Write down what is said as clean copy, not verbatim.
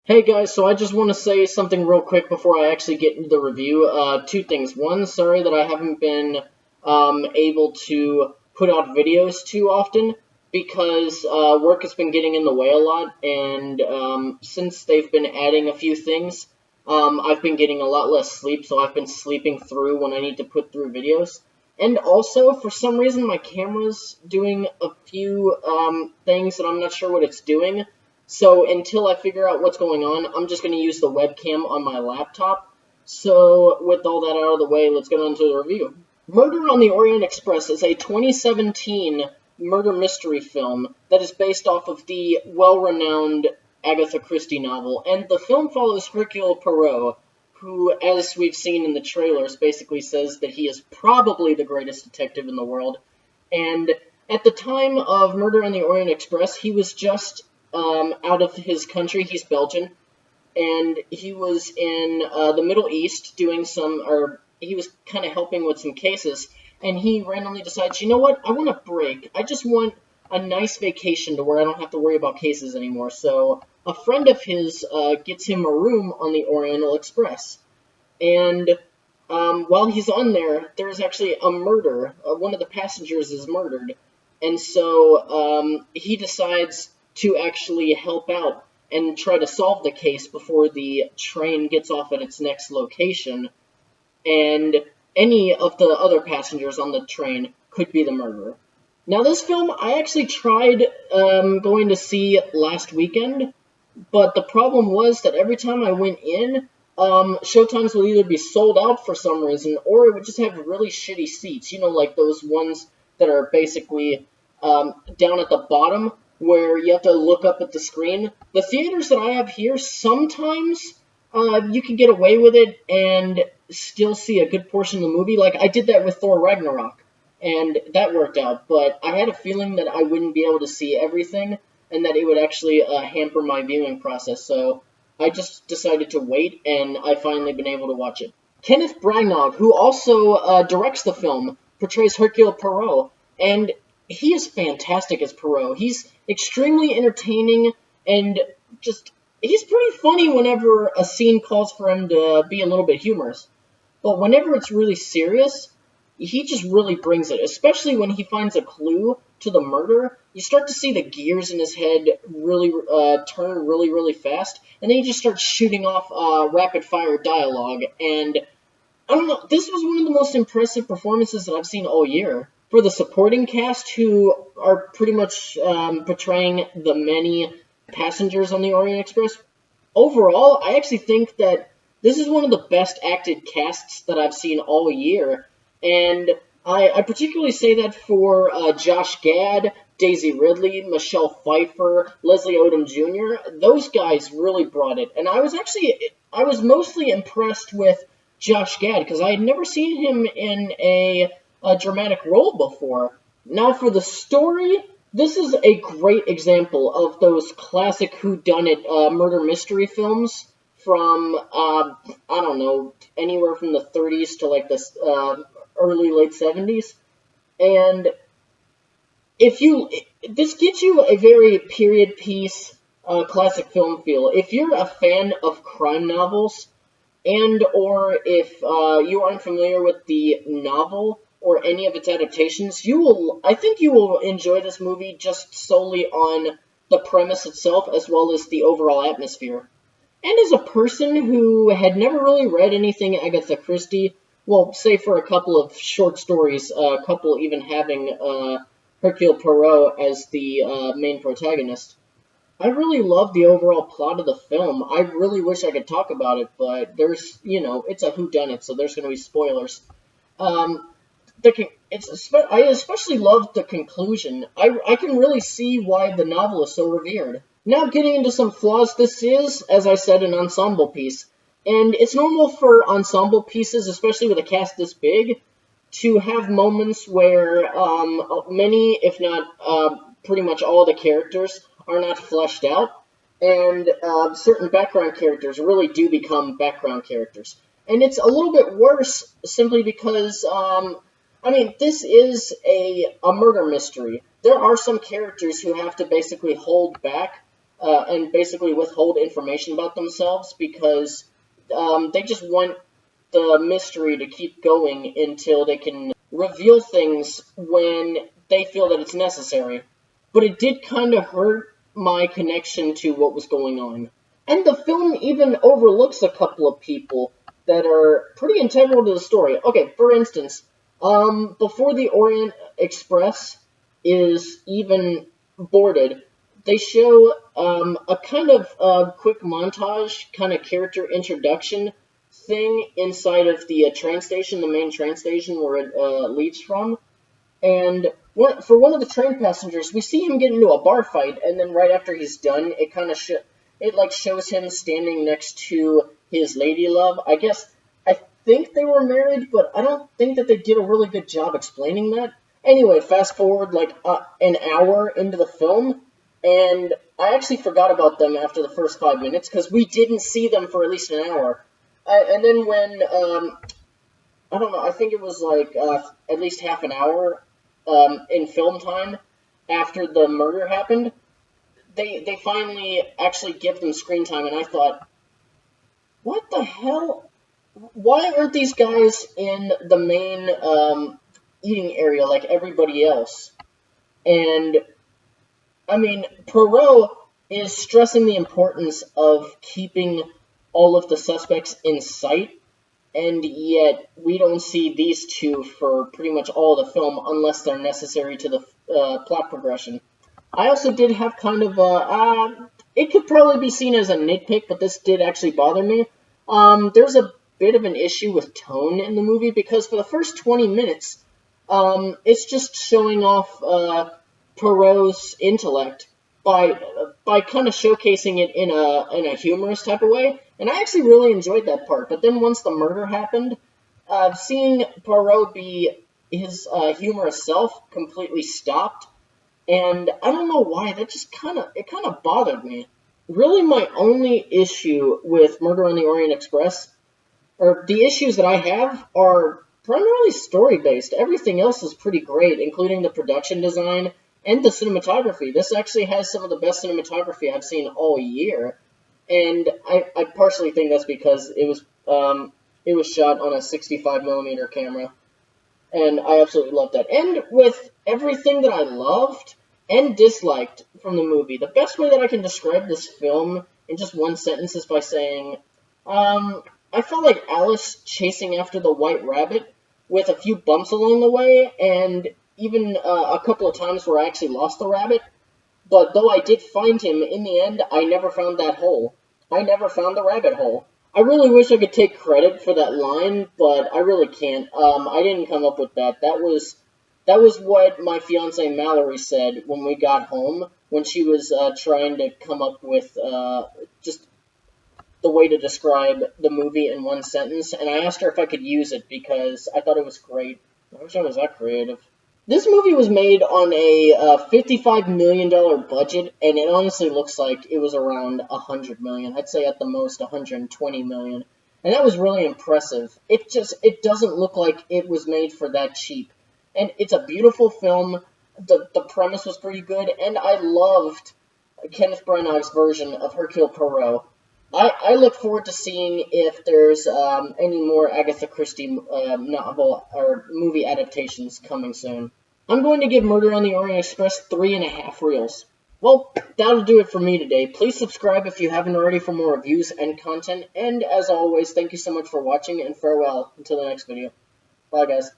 Hey guys, so I just want to say something real quick before I actually get into the review. Two things. One, sorry that I haven't been able to put out videos too often because work has been getting in the way a lot, and since they've been adding a few things, I've been getting a lot less sleep, so I've been sleeping through when I need to put through videos. And also, for some reason, my camera's doing a few things that I'm not sure what it's doing. So until I figure out what's going on, I'm just going to use the webcam on my laptop. So with all that out of the way, let's get on to the review. Murder on the Orient Express is a 2017 murder mystery film that is based off of the well-renowned Agatha Christie novel, and the film follows Hercule Poirot, who, as we've seen in the trailers, basically says that he is probably the greatest detective in the world. And at the time of Murder on the Orient Express, he was just out of his country. He's Belgian, and he was in the Middle East doing or he was kind of helping with some cases, and he randomly decides, you know what, I want a break. I just want a nice vacation to where I don't have to worry about cases anymore. So a friend of his gets him a room on the Oriental Express, and while he's on there, there's actually a murder. One of the passengers is murdered, and so he decides to actually help out and try to solve the case before the train gets off at its next location, and any of the other passengers on the train could be the murderer. Now, this film I actually tried going to see last weekend, but the problem was that every time I went in, showtimes would either be sold out for some reason, or it would just have really shitty seats. You know, like those ones that are basically down at the bottom where you have to look up at the screen. The theaters that I have here, sometimes you can get away with it and still see a good portion of the movie. Like, I did that with Thor Ragnarok, and that worked out, but I had a feeling that I wouldn't be able to see everything, and that it would actually hamper my viewing process, so I just decided to wait, and I've finally been able to watch it. Kenneth Branagh, who also directs the film, portrays Hercule Poirot, and he is fantastic as Poirot. He's extremely entertaining, and he's pretty funny whenever a scene calls for him to be a little bit humorous. But whenever it's really serious, he just really brings it, especially when he finds a clue to the murder. You start to see the gears in his head really turn really, really fast, and then he just starts shooting off rapid-fire dialogue, and I don't know, this was one of the most impressive performances that I've seen all year. For the supporting cast, who are pretty much portraying the many passengers on the Orient Express, overall, I actually think that this is one of the best acted casts that I've seen all year, and I particularly say that for Josh Gad, Daisy Ridley, Michelle Pfeiffer, Leslie Odom Jr. Those guys really brought it, and I was mostly impressed with Josh Gad because I had never seen him in a dramatic role before. Now for the story, this is a great example of those classic whodunit murder mystery films from, I don't know, anywhere from the 30s to like the early, late 70s. And this gives you a very period piece, classic film feel. If you're a fan of crime novels, and or if you aren't familiar with the novel or any of its adaptations, I think you will enjoy this movie just solely on the premise itself as well as the overall atmosphere. And as a person who had never really read anything Agatha Christie, well, say for a couple of short stories, a couple even having Hercule Poirot as the main protagonist, I really love the overall plot of the film. I really wish I could talk about it, but it's a whodunit, so there's going to be spoilers. I especially love the conclusion. I can really see why the novel is so revered. Now getting into some flaws, this is, as I said, an ensemble piece. And it's normal for ensemble pieces, especially with a cast this big, to have moments where many, if not pretty much all the characters are not fleshed out, and certain background characters really do become background characters. And it's a little bit worse simply because, this is a murder mystery. There are some characters who have to basically hold back and basically withhold information about themselves because they just want the mystery to keep going until they can reveal things when they feel that it's necessary. But it did kind of hurt my connection to what was going on. And the film even overlooks a couple of people that are pretty integral to the story. Okay, for instance, before the Orient Express is even boarded, they show a kind of quick montage, kind of character introduction thing inside of the train station, the main train station where it leaves from. And for one of the train passengers, we see him get into a bar fight, and then right after he's done, it kind of shows him standing next to his lady love. I think they were married, but I don't think that they did a really good job explaining that. Anyway, fast forward like an hour into the film, and I actually forgot about them after the first 5 minutes because we didn't see them for at least an hour. And then when I don't know, I think it was like at least half an hour in film time after the murder happened, they finally actually give them screen time, and I thought, what the hell? Why aren't these guys in the main eating area like everybody else? And I mean, Poirot is stressing the importance of keeping all of the suspects in sight, and yet we don't see these two for pretty much all of the film unless they're necessary to the plot progression. I also did have kind of it could probably be seen as a nitpick, but this did actually bother me. There's a bit of an issue with tone in the movie because for the first 20 minutes, it's just showing off Poirot's intellect by kind of showcasing it in a humorous type of way, and I actually really enjoyed that part. But then once the murder happened, seeing Poirot be his humorous self completely stopped, and I don't know why, that just kind of bothered me. Really, my only issue with Murder on the Orient Express, or the issues that I have, are primarily story-based. Everything else is pretty great, including the production design and the cinematography. This actually has some of the best cinematography I've seen all year, and I partially think that's because it was shot on a 65mm camera, and I absolutely loved that. And with everything that I loved and disliked from the movie, the best way that I can describe this film in just one sentence is by saying, I felt like Alice chasing after the white rabbit with a few bumps along the way, and even a couple of times where I actually lost the rabbit. But though I did find him, in the end, I never found that hole. I never found the rabbit hole. I really wish I could take credit for that line, but I really can't. I didn't come up with that. That was what my fiance Mallory said when we got home, when she was trying to come up with just the way to describe the movie in one sentence, and I asked her if I could use it because I thought it was great. I wish I was that creative. This movie was made on a $55 million budget, and it honestly looks like it was around $100 million. I'd say at the most $120 million. And that was really impressive. It doesn't look like it was made for that cheap. And it's a beautiful film. The premise was pretty good, and I loved Kenneth Branagh's version of Hercule Poirot. I look forward to seeing if there's any more Agatha Christie novel or movie adaptations coming soon. I'm going to give Murder on the Orient Express 3.5 reels. Well, that'll do it for me today. Please subscribe if you haven't already for more reviews and content. And as always, thank you so much for watching, and farewell until the next video. Bye, guys.